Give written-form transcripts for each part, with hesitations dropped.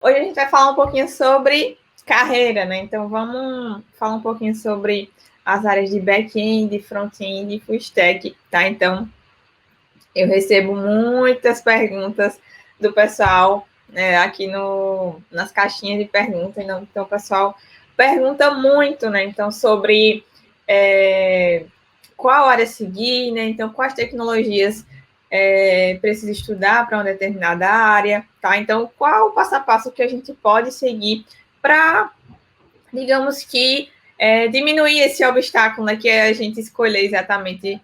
Hoje a gente vai falar um pouquinho sobre carreira, né? Então vamos falar um pouquinho sobre as áreas de back-end, front-end e full stack, tá? Então eu recebo muitas perguntas do pessoal, né, aqui nas caixinhas de perguntas. Então o pessoal pergunta muito, né? Então sobre qual área seguir, né? Então quais tecnologias precisa estudar para uma determinada área, tá? Então, qual o passo a passo que a gente pode seguir para, digamos que, diminuir esse obstáculo, né, que é a gente escolher exatamente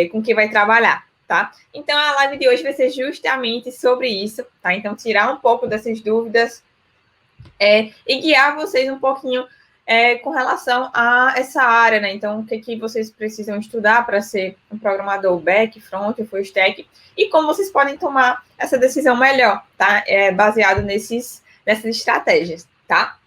com que vai trabalhar, tá? Então, a live de hoje vai ser justamente sobre isso, tá? Então, tirar um pouco dessas dúvidas e guiar vocês um pouquinho com relação a essa área, né? Então, o que vocês precisam estudar para ser um programador back, front, full stack, e como vocês podem tomar essa decisão melhor, tá? Baseado nessas estratégias, tá?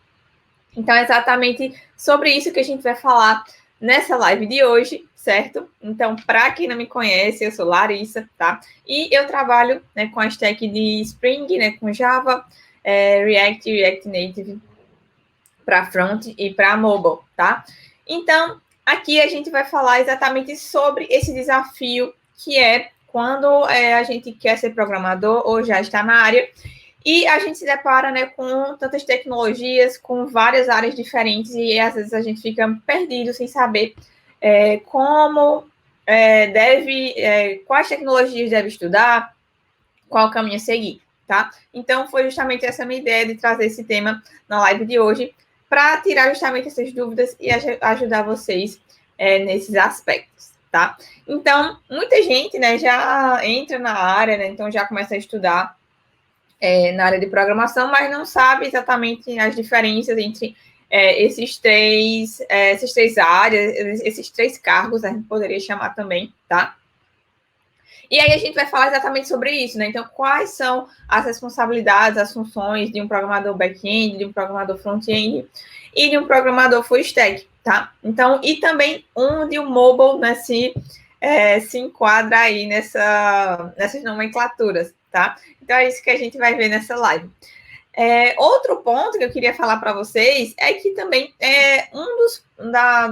Então, é exatamente sobre isso que a gente vai falar nessa live de hoje, certo? Então, para quem não me conhece, eu sou Larissa, tá? E eu trabalho, né, com a stack de Spring, né, com Java, React Native para front e para mobile, tá? Então, aqui a gente vai falar exatamente sobre esse desafio que é quando a gente quer ser programador ou já está na área e a gente se depara, né, com tantas tecnologias, com várias áreas diferentes e às vezes a gente fica perdido sem saber como quais tecnologias deve estudar, qual caminho seguir, tá? Então, foi justamente essa minha ideia de trazer esse tema na live de hoje, para tirar justamente essas dúvidas e ajudar vocês nesses aspectos, tá? Então, muita gente, né, já entra na área, né, então já começa a estudar na área de programação, mas não sabe exatamente as diferenças entre essas três áreas, esses três cargos, a gente poderia chamar também, tá? E aí a gente vai falar exatamente sobre isso, né? Então, quais são as responsabilidades, as funções de um programador back-end, de um programador front-end e de um programador full stack, tá? Então, e também onde o mobile, né, se enquadra aí nessas nomenclaturas, tá? Então, é isso que a gente vai ver nessa live. Outro ponto que eu queria falar para vocês é que também é um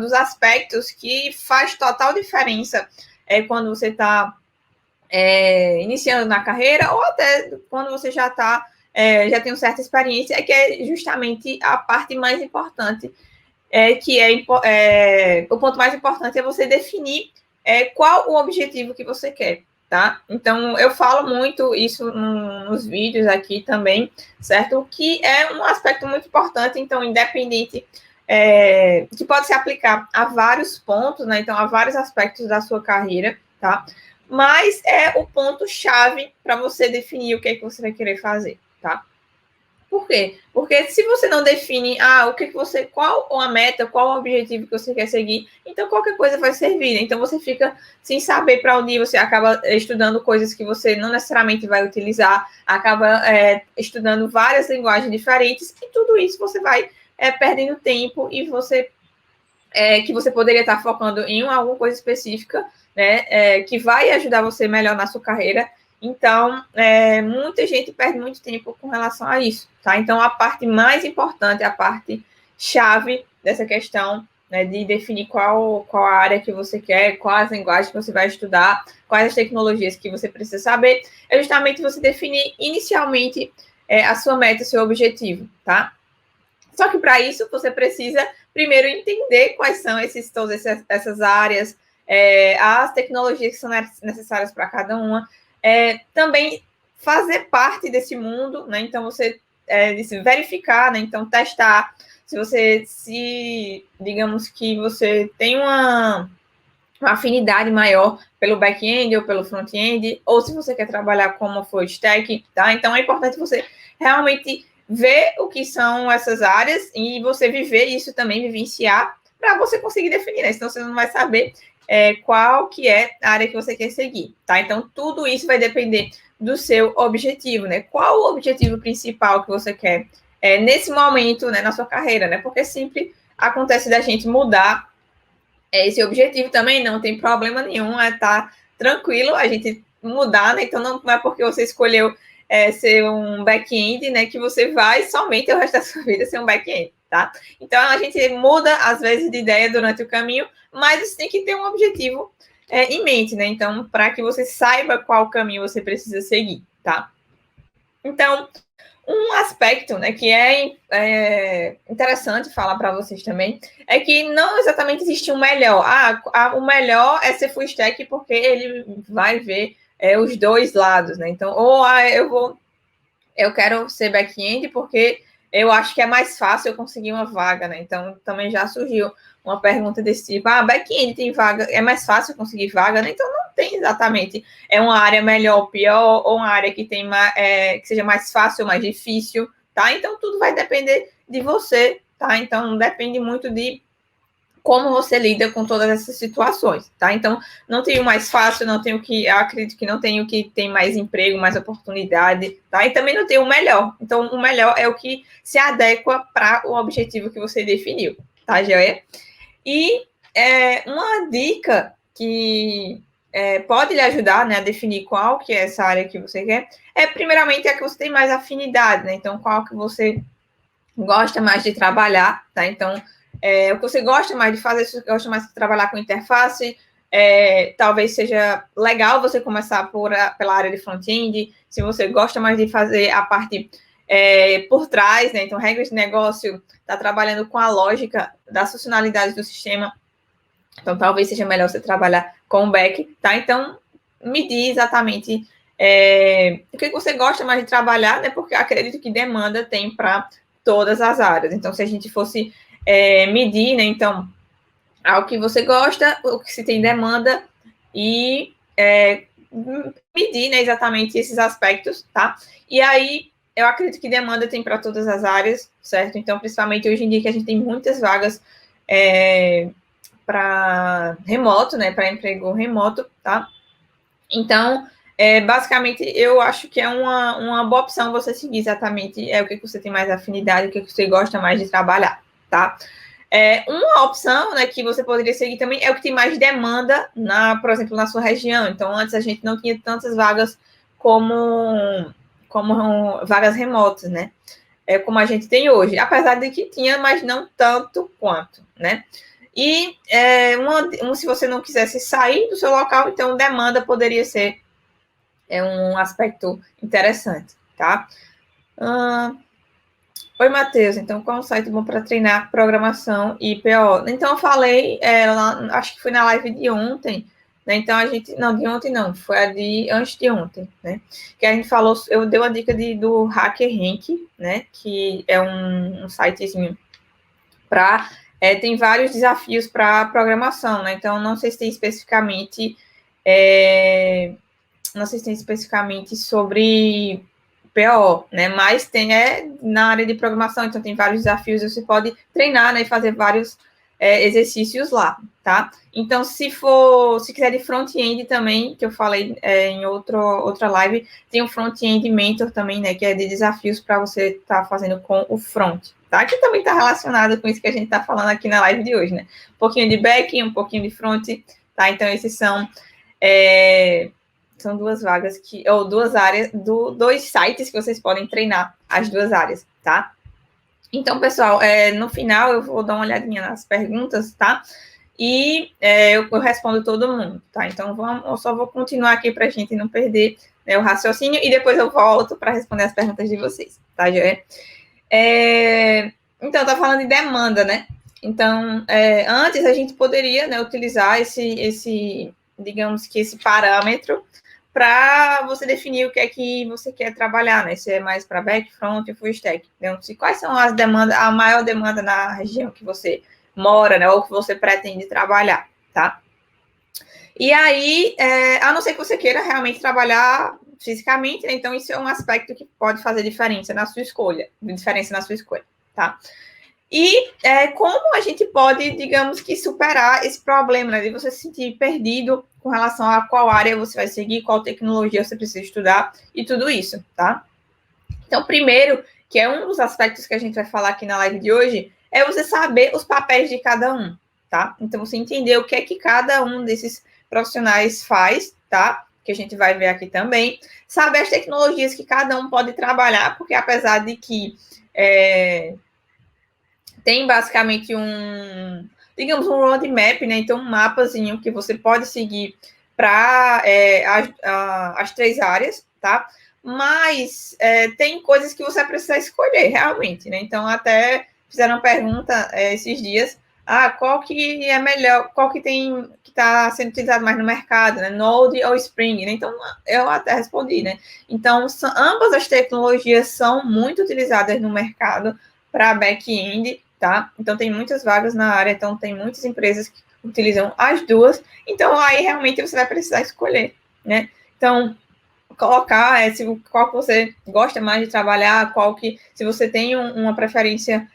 dos aspectos que faz total diferença quando você está iniciando na carreira ou até quando você já está, já tem uma certa experiência, que é justamente a parte mais importante, o ponto mais importante é você definir qual o objetivo que você quer, tá? Então, eu falo muito isso nos vídeos aqui também, certo? Que é um aspecto muito importante, então, independente, que pode se aplicar a vários pontos, né? Então, a vários aspectos da sua carreira, tá? Mas é o ponto-chave para você definir o que é que você vai querer fazer, tá? Por quê? Porque se você não define qual a meta, qual o objetivo que você quer seguir, então qualquer coisa vai servir. Né? Então você fica sem saber para onde ir, você acaba estudando coisas que você não necessariamente vai utilizar, acaba estudando várias linguagens diferentes, e tudo isso você vai perdendo tempo e que você poderia estar focando em alguma coisa específica, né, que vai ajudar você melhor na sua carreira. Então, muita gente perde muito tempo com relação a isso, tá? Então, a parte mais importante, a parte chave dessa questão, né, de definir qual a área que você quer, quais linguagens que você vai estudar, quais as tecnologias que você precisa saber, é justamente você definir inicialmente a sua meta, o seu objetivo, tá? Só que para isso você precisa primeiro entender quais são todas essas áreas, as tecnologias que são necessárias para cada uma, também fazer parte desse mundo, né? Então você verificar, né? Então testar digamos que você tem uma afinidade maior pelo back-end ou pelo front-end, ou se você quer trabalhar como full stack, tá? Então é importante você realmente ver o que são essas áreas e você viver isso também, vivenciar, para você conseguir definir, né? Senão você não vai saber qual que é a área que você quer seguir, tá? Então tudo isso vai depender do seu objetivo, né? Qual o objetivo principal que você quer nesse momento, né, na sua carreira, né? Porque sempre acontece da gente mudar esse objetivo também, não tem problema nenhum, tá tranquilo a gente mudar, né? Então não é porque você escolheu ser um back-end, né, que você vai somente o resto da sua vida ser um back-end, tá? Então, a gente muda, às vezes, de ideia durante o caminho, mas você tem que ter um objetivo em mente, né? Então, para que você saiba qual caminho você precisa seguir, tá? Então, um aspecto, né, que é interessante falar para vocês também, é que não exatamente existe um melhor. O melhor é ser full stack porque ele vai ver os dois lados, né? Então, eu quero ser back-end porque eu acho que é mais fácil eu conseguir uma vaga, né? Então, também já surgiu uma pergunta desse tipo, back-end tem vaga, é mais fácil conseguir vaga, né? Então, não tem exatamente, uma área melhor ou pior, ou uma área que tem que seja mais fácil ou mais difícil, tá? Então, tudo vai depender de você, tá? Então, depende muito de como você lida com todas essas situações, tá? Então, não tem o mais fácil, eu acredito que não tem o que tem mais emprego, mais oportunidade, tá? E também não tem o melhor. Então, o melhor é o que se adequa para o objetivo que você definiu, tá, Joia? E uma dica que pode lhe ajudar, né, a definir qual que é essa área que você quer, primeiramente, a que você tem mais afinidade, né? Então, qual que você gosta mais de trabalhar, tá? Então, o que você gosta mais de fazer, se você gosta mais de trabalhar com interface, talvez seja legal você começar pela área de front-end, se você gosta mais de fazer a parte por trás, né? Então, regras de negócio, está trabalhando com a lógica das funcionalidades do sistema, então talvez seja melhor você trabalhar com o back, tá? Então, me diz exatamente o que você gosta mais de trabalhar, né? Porque acredito que demanda tem para todas as áreas. Então, se a gente fosse medir, né? Então, ao que você gosta, o que se tem demanda e medir, né, exatamente esses aspectos, tá? E aí, eu acredito que demanda tem para todas as áreas, certo? Então, principalmente hoje em dia que a gente tem muitas vagas para remoto, né, para emprego remoto, tá? Então, basicamente, eu acho que é uma boa opção você seguir exatamente o que você tem mais afinidade, o que você gosta mais de trabalhar, tá? Uma opção, né, que você poderia seguir também é o que tem mais demanda, por exemplo, na sua região. Então, antes a gente não tinha tantas vagas como vagas remotas, né? Como a gente tem hoje. Apesar de que tinha, mas não tanto quanto, né? E se você não quisesse sair do seu local, então demanda poderia ser um aspecto interessante, tá? Oi, Matheus. Então, qual é um site bom para treinar programação e PO? Então, eu falei, acho que foi na live de ontem, né? Então, não, de ontem não, foi a de antes de ontem, né? Que a gente falou, eu dei uma dica do HackerRank, né? Que é um sitezinho para tem vários desafios para programação, né? Então, não sei se tem especificamente sobre PO, né? Mas tem na área de programação, então tem vários desafios, você pode treinar, né, e fazer vários exercícios lá, tá? Então, se quiser de front-end também, que eu falei em outra live, tem um front-end mentor também, né, que é de desafios para você estar fazendo com o front, tá? Que também está relacionado com isso que a gente está falando aqui na live de hoje, né? Um pouquinho de back, um pouquinho de front, tá? Então, esses são duas vagas ou duas áreas, dois sites que vocês podem treinar as duas áreas, tá? Então, pessoal, no final eu vou dar uma olhadinha nas perguntas, tá? E eu respondo todo mundo, tá? Então, eu só vou continuar aqui para a gente não perder, né, o raciocínio e depois eu volto para responder as perguntas de vocês, tá, Joé? Então, tá falando de demanda, né? Então, antes a gente poderia, né, utilizar digamos que esse parâmetro para você definir o que é que você quer trabalhar, né? Se é mais para back, front ou full stack. Então, quais são as demandas, a maior demanda na região que você mora, né? Ou que você pretende trabalhar, tá? E aí, a não ser que você queira realmente trabalhar fisicamente, né? Então isso é um aspecto que pode fazer diferença na sua escolha, tá? E como a gente pode, digamos que, superar esse problema, né, de você se sentir perdido com relação a qual área você vai seguir, qual tecnologia você precisa estudar e tudo isso, tá? Então, primeiro, que é um dos aspectos que a gente vai falar aqui na live de hoje, é você saber os papéis de cada um, tá? Então, você entender o que é que cada um desses profissionais faz, tá? que a gente vai ver aqui também, saber as tecnologias que cada um pode trabalhar, porque apesar de que tem basicamente digamos, um roadmap, né? Então, um mapazinho que você pode seguir para as 3 áreas, tá? Mas tem coisas que você precisa escolher, realmente, né? Então, até fizeram uma pergunta esses dias, qual que é melhor, qual que está sendo utilizado mais no mercado, né? Node ou Spring, né? Então, eu até respondi, né? Então, ambas as tecnologias são muito utilizadas no mercado para back-end, tá? Então, tem muitas vagas na área, então tem muitas empresas que utilizam as duas, então aí realmente você vai precisar escolher, né? Então, colocar qual que você gosta mais de trabalhar, se você tem uma preferência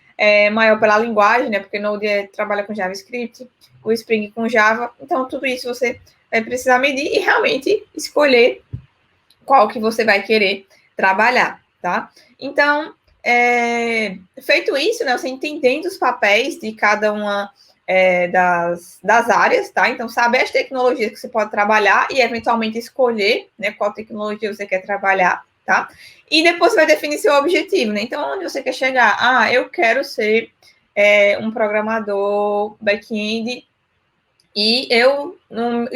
maior pela linguagem, né? Porque Node trabalha com JavaScript, o Spring com Java, então tudo isso você vai precisar medir e realmente escolher qual que você vai querer trabalhar, tá? Então, feito isso, né, você entendendo os papéis de cada uma das áreas, tá? Então, saber as tecnologias que você pode trabalhar e, eventualmente, escolher, né, qual tecnologia você quer trabalhar, tá? E depois você vai definir seu objetivo, né? Então, onde você quer chegar? Eu quero ser um programador back-end e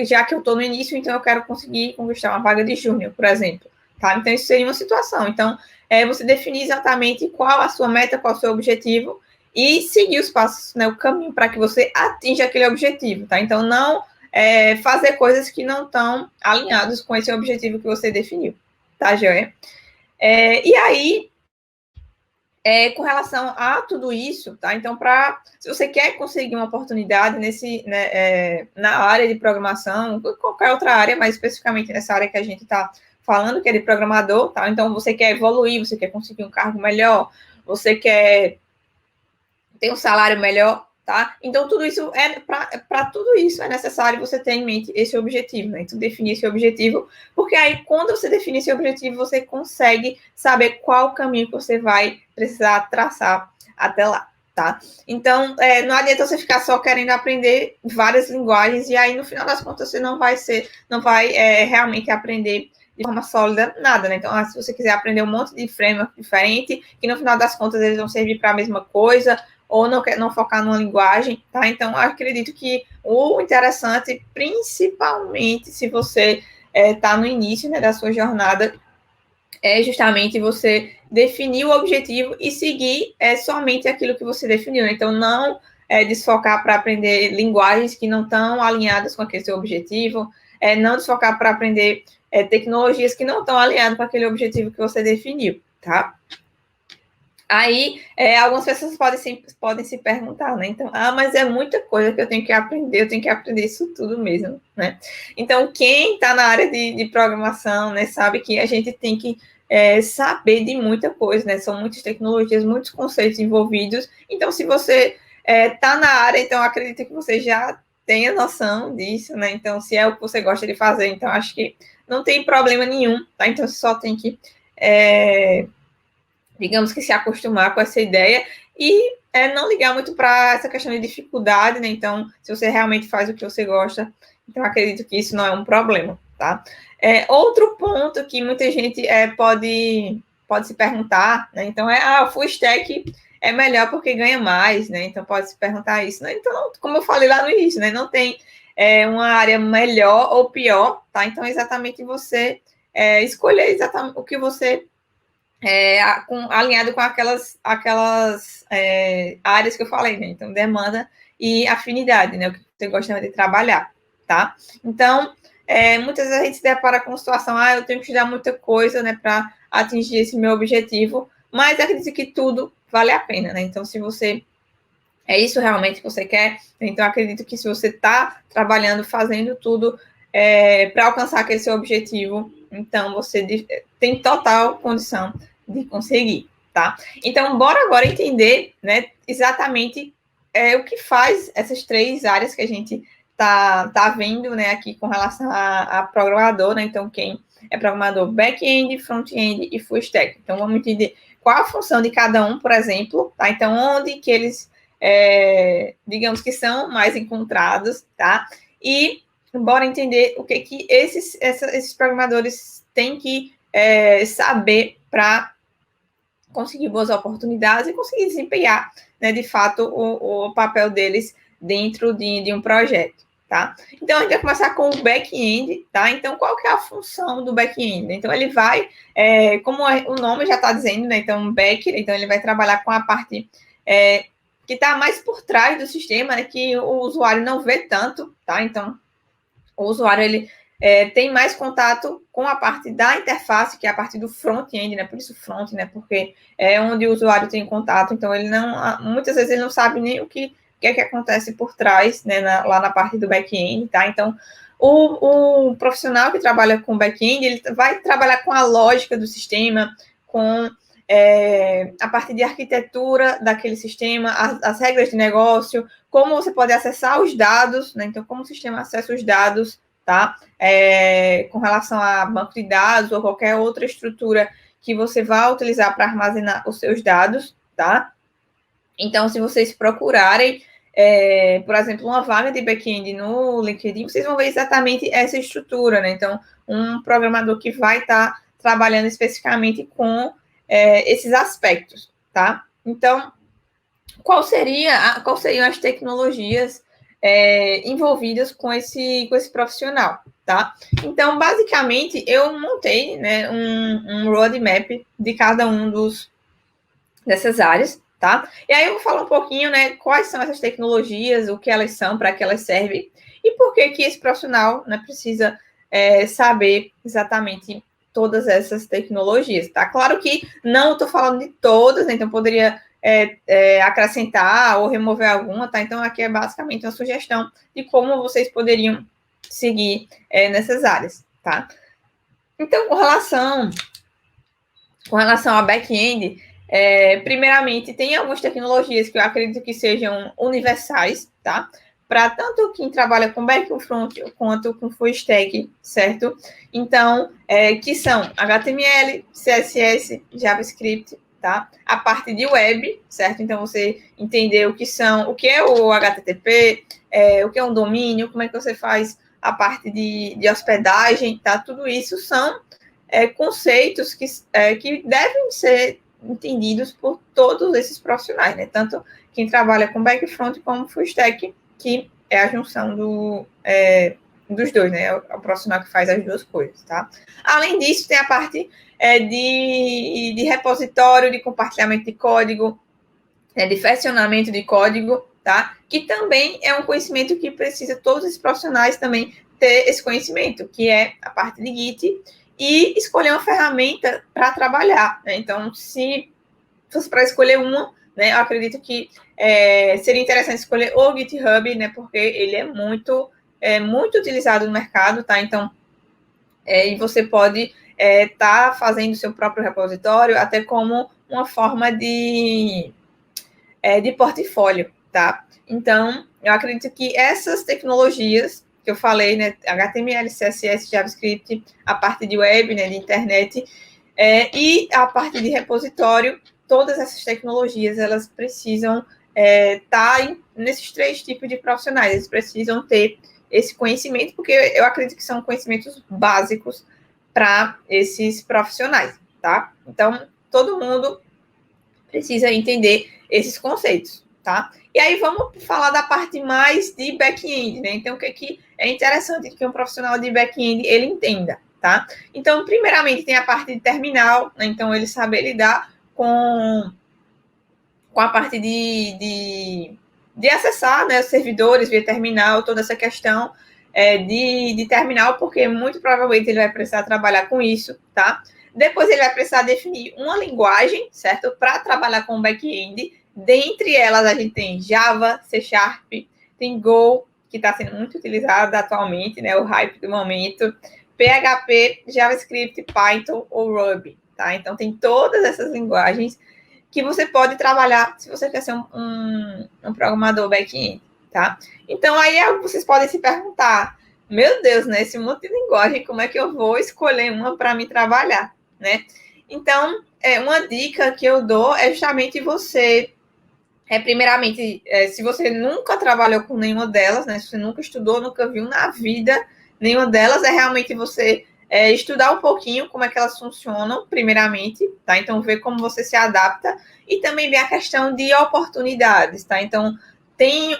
já que eu estou no início, então eu quero conseguir conquistar uma vaga de júnior, por exemplo, tá? Então, isso seria uma situação. Então, você definir exatamente qual a sua meta, qual o seu objetivo e seguir os passos, né, o caminho para que você atinja aquele objetivo, tá? Então, não fazer coisas que não estão alinhadas com esse objetivo que você definiu, tá, Joia? E aí, com relação a tudo isso, tá? Então, se você quer conseguir uma oportunidade na área de programação, qualquer outra área, mas especificamente nessa área que a gente está falando, que é de programador, tá? Então, você quer evoluir, você quer conseguir um cargo melhor, você quer ter um salário melhor, tá? Então, tudo isso para tudo isso é necessário você ter em mente esse objetivo, né? Então, definir esse objetivo, porque aí, quando você definir esse objetivo, você consegue saber qual caminho que você vai precisar traçar até lá, tá? Então, não adianta você ficar só querendo aprender várias linguagens e aí, no final das contas, você não vai realmente aprender de forma sólida nada, né? Então, se você quiser aprender um monte de framework diferente, que no final das contas eles vão servir para a mesma coisa, ou não focar numa linguagem, tá? Então, eu acredito que o interessante, principalmente se você está no início, né, da sua jornada, é justamente você definir o objetivo e seguir somente aquilo que você definiu, né? Então, não desfocar para aprender linguagens que não estão alinhadas com aquele seu objetivo, não desfocar para aprender tecnologias que não estão alinhadas com aquele objetivo que você definiu, tá? Aí, algumas pessoas podem se perguntar, né? Então, mas é muita coisa que eu tenho que aprender isso tudo mesmo, né? Então, quem está na área de programação, né, sabe que a gente tem que saber de muita coisa, né? São muitas tecnologias, muitos conceitos envolvidos. Então, se você está na área, então acredito que você já tenha noção disso, né? Então, se é o que você gosta de fazer, então acho que não tem problema nenhum, tá? Então, você só tem que digamos que se acostumar com essa ideia e não ligar muito para essa questão de dificuldade, né? Então, se você realmente faz o que você gosta, então acredito que isso não é um problema, tá? Outro ponto que muita gente pode se perguntar, né? Então, o full stack é melhor porque ganha mais, né? Então, pode se perguntar isso, né? Então, como eu falei lá no início, né? Não tem uma área melhor ou pior, tá? Então, exatamente você escolher exatamente o que você alinhado com aquelas áreas que eu falei, né? Então, demanda e afinidade, né? O que você gosta de trabalhar, tá? Então, muitas vezes a gente se depara com a situação, eu tenho que estudar muita coisa, né, para atingir esse meu objetivo, mas acredito que tudo vale a pena, né? Então, se você isso realmente que você quer, então acredito que se você está trabalhando, fazendo tudo para alcançar aquele seu objetivo, então você tem total condição de conseguir, tá? Então, bora agora entender, né, exatamente o que faz essas 3 áreas que a gente tá vendo, né, aqui com relação a programador, né? Então, quem é programador back-end, front-end e full stack. Então, vamos entender qual a função de cada um, por exemplo, tá? Então, onde que eles digamos que são mais encontrados, tá? E bora entender o que esses programadores têm que saber para conseguir boas oportunidades e conseguir desempenhar, né, de fato, o papel deles dentro de um projeto, tá? Então, a gente vai começar com o back-end, tá? Então, qual que é a função do back-end? Então, ele vai, como o nome já está dizendo, né? Então, back, então ele vai trabalhar com a parte que está mais por trás do sistema, né? Que o usuário não vê tanto, tá? Então, o usuário, ele tem mais contato com a parte da interface, que é a parte do front-end, né? Por isso front, né? Porque é onde o usuário tem contato, então ele não, muitas vezes ele não sabe nem o que é que acontece por trás, né? Lá na parte do back-end, tá? Então, o profissional que trabalha com back-end, ele vai trabalhar com a lógica do sistema, com a parte de arquitetura daquele sistema, as regras de negócio, como você pode acessar os dados, né? Então, como o sistema acessa os dados, tá? Com relação a banco de dados ou qualquer outra estrutura que você vá utilizar para armazenar os seus dados, tá? Então, se vocês procurarem, por exemplo, uma vaga de back-end no LinkedIn, vocês vão ver exatamente essa estrutura, né? Então, um programador que vai estar trabalhando especificamente com esses aspectos, tá? Então, quais seriam as tecnologias envolvidas com esse profissional, tá? Então, basicamente, eu montei, né, um roadmap de cada um dessas áreas, tá? E aí eu vou falar um pouquinho, né, quais são essas tecnologias, o que elas são, para que elas servem, e por que esse profissional, né, precisa saber exatamente todas essas tecnologias, tá? Claro que não estou falando de todas, né, então poderia acrescentar ou remover alguma, tá? Então aqui é basicamente uma sugestão de como vocês poderiam seguir nessas áreas, tá? Então, com relação a back-end, primeiramente, tem algumas tecnologias que eu acredito que sejam universais, tá? Para tanto quem trabalha com back e front, quanto com full stack, certo? Então, que são HTML, CSS, JavaScript, tá? A parte de web, certo? Então, você entender o que é o HTTP, o que é um domínio, como é que você faz a parte de hospedagem, tá? Tudo isso são conceitos que devem ser entendidos por todos esses profissionais, né? Tanto quem trabalha com back front como full stack, que é a junção dos dois, né? É o profissional que faz as duas coisas, tá? Além disso, tem a parte de repositório, de compartilhamento de código, de versionamento de código, tá? Que também é um conhecimento que precisa todos esses profissionais também ter esse conhecimento, que é a parte de Git, e escolher uma ferramenta para trabalhar, né? Então, se fosse para escolher uma, né, eu acredito que seria interessante escolher o GitHub, né, porque ele é muito utilizado no mercado, tá? Então, e você pode estar fazendo seu próprio repositório até como uma forma de portfólio, tá? Então, eu acredito que essas tecnologias que eu falei, né, HTML, CSS, JavaScript, a parte de web, né, de internet, e a parte de repositório, todas essas tecnologias, elas precisam estar nesses três tipos de profissionais, eles precisam ter esse conhecimento, porque eu acredito que são conhecimentos básicos para esses profissionais, tá? Então, todo mundo precisa entender esses conceitos, tá? E aí vamos falar da parte mais de back-end, né? Então, o que é interessante que um profissional de back-end ele entenda, tá? Então, primeiramente, tem a parte de terminal, né? Então, ele saber lidar com a parte de acessar, né, os servidores via terminal, toda essa questão de terminal, porque muito provavelmente ele vai precisar trabalhar com isso, tá? Depois ele vai precisar definir uma linguagem, certo? Para trabalhar com back-end. Dentre elas, a gente tem Java, C Sharp, tem Go, que está sendo muito utilizado atualmente, né? O hype do momento. PHP, JavaScript, Python ou Ruby, tá? Então, tem todas essas linguagens que você pode trabalhar se você quer ser um programador back-end, tá? Então, aí vocês podem se perguntar, meu Deus, né? Esse monte de linguagem, como é que eu vou escolher uma para me trabalhar, né? Então, uma dica que eu dou é justamente você primeiramente, se você nunca trabalhou com nenhuma delas, né? Se você nunca estudou, nunca viu na vida nenhuma delas, é realmente você estudar um pouquinho como é que elas funcionam, primeiramente, tá? Então, ver como você se adapta e também ver a questão de oportunidades, tá? Então, tem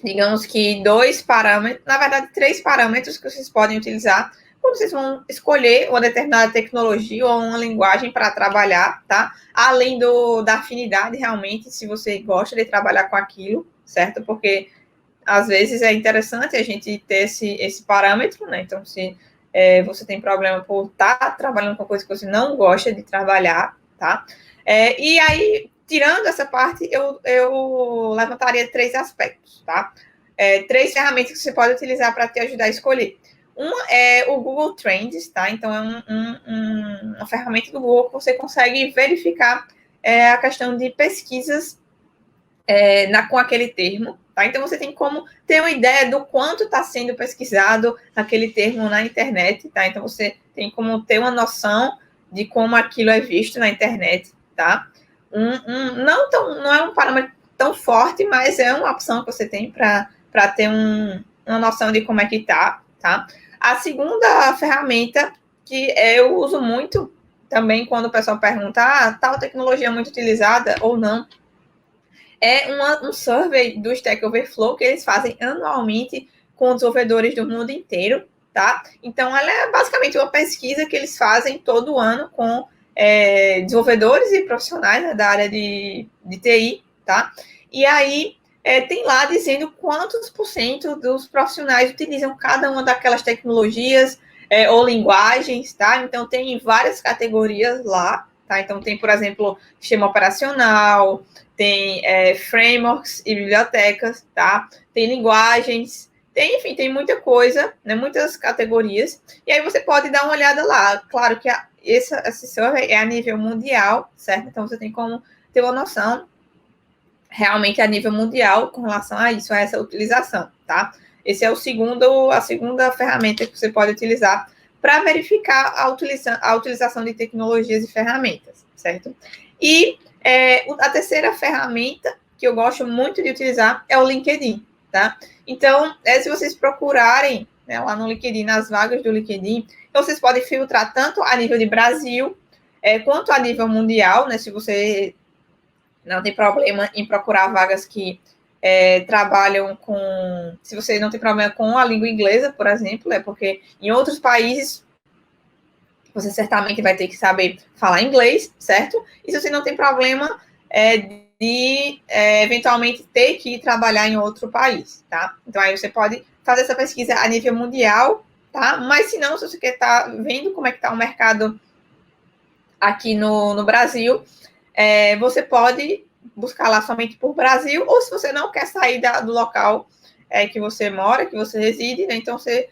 digamos que 2 parâmetros, na verdade, 3 parâmetros que vocês podem utilizar quando vocês vão escolher uma determinada tecnologia ou uma linguagem para trabalhar, tá? Além da afinidade, realmente, se você gosta de trabalhar com aquilo, certo? Porque às vezes é interessante a gente ter esse parâmetro, né? Então, se você tem problema por estar trabalhando com coisa que você não gosta de trabalhar, tá? E aí, tirando essa parte, eu levantaria 3 aspectos, tá? 3 ferramentas que você pode utilizar para te ajudar a escolher. Uma é o Google Trends, tá? Então, é uma ferramenta do Google que você consegue verificar a questão de pesquisas com aquele termo, tá? Então, você tem como ter uma ideia do quanto está sendo pesquisado aquele termo na internet, tá? Então, você tem como ter uma noção de como aquilo é visto na internet, tá? Não é um parâmetro tão forte, mas é uma opção que você tem para ter uma noção de como é que tá? A segunda ferramenta que eu uso muito também quando o pessoal pergunta, tal tecnologia é muito utilizada ou não, é um survey do Stack Overflow que eles fazem anualmente com desenvolvedores do mundo inteiro, tá? Então, ela é basicamente uma pesquisa que eles fazem todo ano com desenvolvedores e profissionais, né, da área de TI, tá? E aí, tem lá dizendo quantos por cento dos profissionais utilizam cada uma daquelas tecnologias ou linguagens, tá? Então, tem várias categorias lá, tá? Então, tem, por exemplo, sistema operacional, tem frameworks e bibliotecas, tá? Tem linguagens, enfim, tem muita coisa, né? Muitas categorias. E aí você pode dar uma olhada lá. Claro que esse survey é a nível mundial, certo? Então você tem como ter uma noção realmente a nível mundial com relação a isso, a essa utilização, tá? Esse é a segunda ferramenta que você pode utilizar para verificar a utilização de tecnologias e ferramentas, certo? E a terceira ferramenta que eu gosto muito de utilizar é o LinkedIn, tá? Então, se vocês procurarem lá no LinkedIn, nas vagas do LinkedIn, então vocês podem filtrar tanto a nível de Brasil, quanto a nível mundial, né? Se você não tem problema em procurar vagas que trabalham com... Se você não tem problema com a língua inglesa, por exemplo, porque em outros países você certamente vai ter que saber falar inglês, certo? E se você não tem problema de eventualmente ter que trabalhar em outro país, tá? Então aí você pode fazer essa pesquisa a nível mundial, tá? Mas se não, se você quer estar vendo como é que está o mercado aqui no Brasil, você pode buscar lá somente por Brasil, ou se você não quer sair do local que você mora, que você reside, né? Então você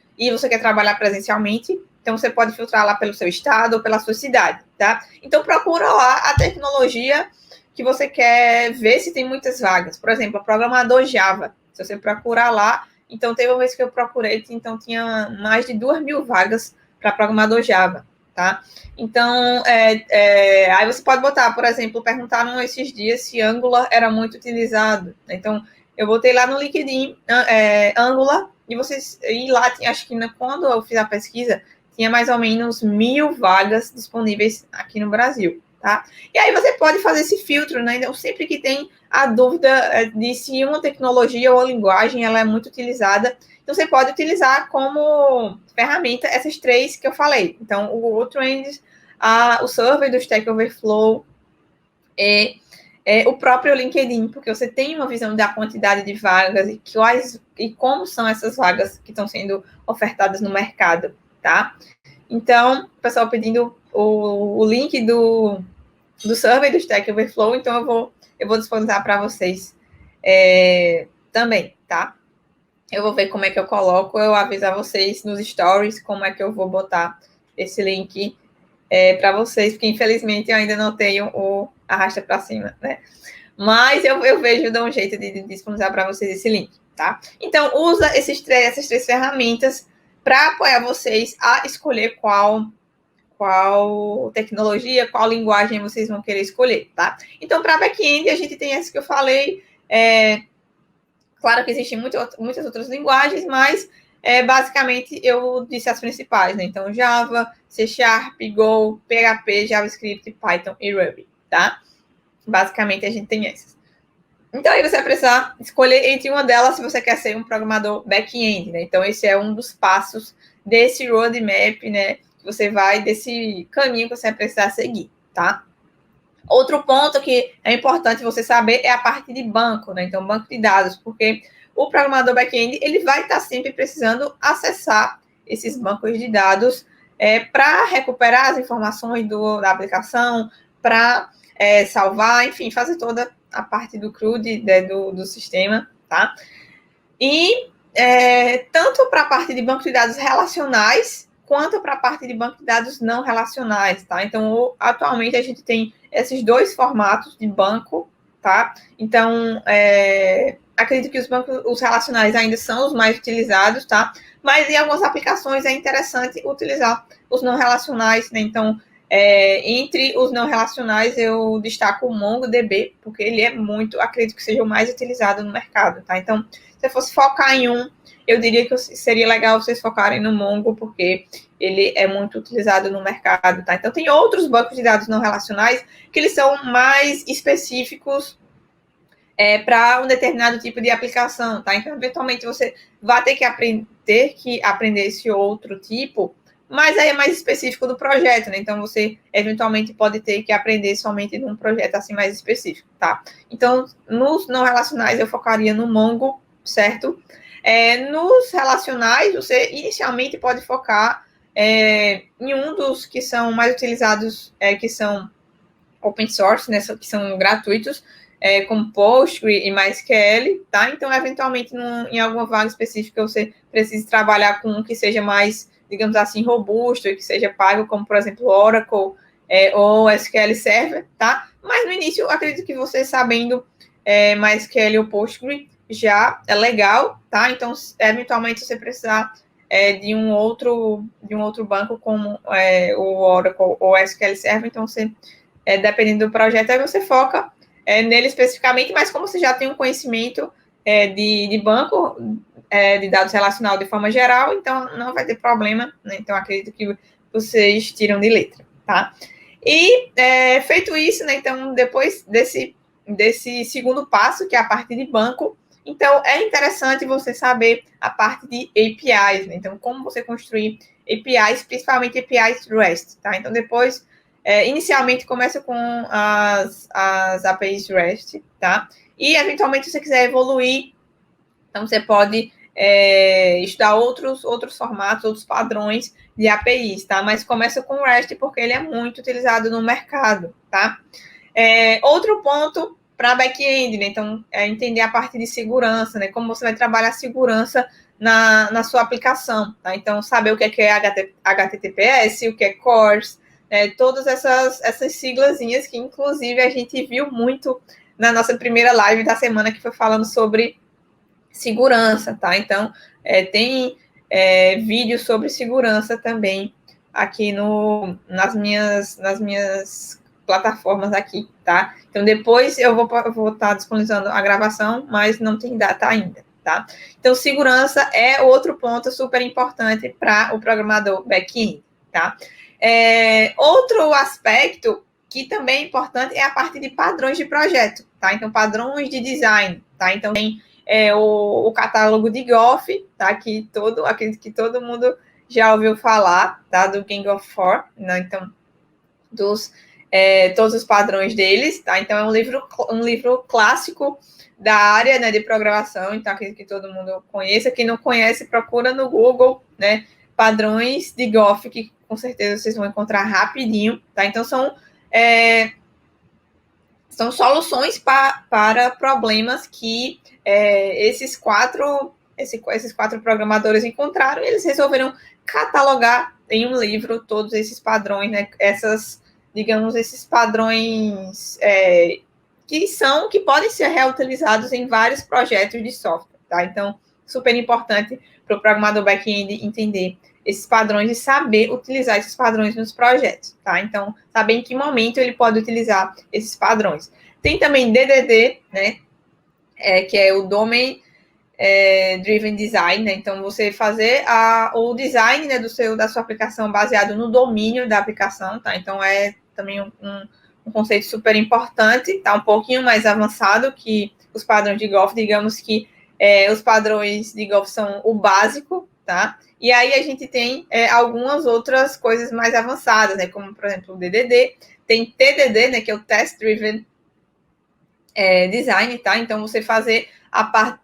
quer trabalhar presencialmente, então você pode filtrar lá pelo seu estado ou pela sua cidade, tá? Então procura lá a tecnologia que você quer ver se tem muitas vagas. Por exemplo, programador Java. Se você procurar lá, então teve uma vez que eu procurei, então tinha mais de 2.000 vagas para programador Java, tá? Então, aí você pode botar, por exemplo, perguntaram esses dias se Angular era muito utilizado. Então, eu botei lá no LinkedIn Angular, e lá, acho que quando eu fiz a pesquisa, tinha mais ou menos 1.000 vagas disponíveis aqui no Brasil, tá? E aí você pode fazer esse filtro, né? Então, sempre que tem a dúvida de se uma tecnologia ou linguagem ela é muito utilizada, então você pode utilizar como ferramenta essas 3 que eu falei. Então, o Google Trends, o survey do Stack Overflow e o próprio LinkedIn, porque você tem uma visão da quantidade de vagas e como são essas vagas que estão sendo ofertadas no mercado, tá? Então, o pessoal pedindo o link do survey do Stack Overflow, então eu vou disponibilizar para vocês também, tá? Eu vou ver como é que eu coloco, eu aviso a vocês nos stories como é que eu vou botar esse link para vocês, porque infelizmente eu ainda não tenho o arrasta para cima, né? Mas eu vejo, dou um jeito de disponibilizar para vocês esse link, tá? Então, usa essas três ferramentas para apoiar vocês a escolher qual qual tecnologia, qual linguagem vocês vão querer escolher, tá? Então, para back-end, a gente tem essa que eu falei. Claro que existem muitas outras linguagens, mas basicamente eu disse as principais, né? Então, Java, C Sharp, Go, PHP, JavaScript, Python e Ruby, tá? Basicamente, a gente tem essas. Então, aí você vai precisar escolher entre uma delas se você quer ser um programador back-end, né? Então, esse é um dos passos desse roadmap, né? Você vai, desse caminho que você vai precisar seguir, tá? Outro ponto que é importante você saber é a parte de banco, né? Então, banco de dados, porque o programador back-end, ele vai estar sempre precisando acessar esses bancos de dados para recuperar as informações da aplicação, para salvar, enfim, fazer toda a parte do CRUD, do sistema, tá? E tanto para a parte de banco de dados relacionais, quanto para a parte de banco de dados não relacionais, tá? Então, atualmente a gente tem esses dois formatos de banco, tá? Então, acredito que os relacionais ainda são os mais utilizados, tá? Mas em algumas aplicações é interessante utilizar os não relacionais, né? Então, entre os não relacionais, eu destaco o MongoDB, porque ele é acredito que seja o mais utilizado no mercado, tá? Então, se eu fosse focar em um, eu diria que seria legal vocês focarem no Mongo, porque ele é muito utilizado no mercado, tá? Então, tem outros bancos de dados não relacionais que eles são mais específicos para um determinado tipo de aplicação, tá? Então, eventualmente, você vai ter que aprender esse outro tipo, mas aí é mais específico do projeto, né? Então, você eventualmente pode ter que aprender somente num projeto assim mais específico, tá? Então, nos não relacionais, eu focaria no Mongo, certo? Nos relacionais, você inicialmente pode focar em um dos que são mais utilizados, que são open source, né, que são gratuitos, como Postgre e MySQL, tá? Então, eventualmente, em alguma vaga específica, você precisa trabalhar com um que seja mais, digamos assim, robusto e que seja pago, como, por exemplo, Oracle ou SQL Server, tá? Mas, no início, acredito que você sabendo MySQL ou Postgre já é legal, tá? Então, eventualmente, se você precisar de um outro banco, como o Oracle ou SQL Server, então você dependendo do projeto, aí você foca nele especificamente, mas como você já tem um conhecimento de banco, de dados relacional de forma geral, então não vai ter problema, né? Então acredito que vocês tiram de letra, tá? E feito isso, né? Então depois desse segundo passo, que é a parte de banco, então é interessante você saber a parte de APIs, né? Então como você construir APIs, principalmente APIs REST, tá? Então depois inicialmente começa com as APIs REST, tá? E eventualmente, se você quiser evoluir, então você pode estudar outros formatos, outros padrões de APIs, tá? Mas começa com o REST porque ele é muito utilizado no mercado, tá? Outro ponto para back-end, né? Então, entender a parte de segurança, né? Como você vai trabalhar a segurança na sua aplicação, tá? Então, saber o que é HTTPS, o que é CORS, todas essas siglazinhas que, inclusive, a gente viu muito na nossa primeira live da semana, que foi falando sobre segurança, tá? Então, tem vídeos sobre segurança também aqui nas minhas plataformas aqui, tá? Então, depois eu vou estar disponibilizando a gravação, mas não tem data ainda, tá? Então, segurança é outro ponto super importante para o programador back-end, tá? Outro aspecto que também é importante é a parte de padrões de projeto, tá? Então, padrões de design, tá? Então, tem o catálogo de Goff, tá? Que acredito que todo mundo já ouviu falar, tá? Do Gang of Four, né? Então, todos os padrões deles, tá? Então, é um livro clássico da área, né, de programação, então acredito que todo mundo conheça. Quem não conhece, procura no Google, né? Padrões de Goff, que com certeza vocês vão encontrar rapidinho, tá? Então, são soluções para problemas que esses quatro programadores encontraram, e eles resolveram catalogar em um livro todos esses padrões, né? Esses padrões que podem ser reutilizados em vários projetos de software, tá? Então, super importante para o programador back-end entender esses padrões e saber utilizar esses padrões nos projetos, tá? Então, saber em que momento ele pode utilizar esses padrões. Tem também DDD, né? Que é o Domain Driven Design, né? Então, você fazer o design, né, da sua aplicação baseado no domínio da aplicação, tá? Então, é também um conceito super importante, tá? Um pouquinho mais avançado que os padrões de Golf, digamos que os padrões de Golf são o básico, tá? E aí a gente tem algumas outras coisas mais avançadas, né? Como, por exemplo, o DDD, tem TDD, né? Que é o Test Driven Design, tá? Então, você fazer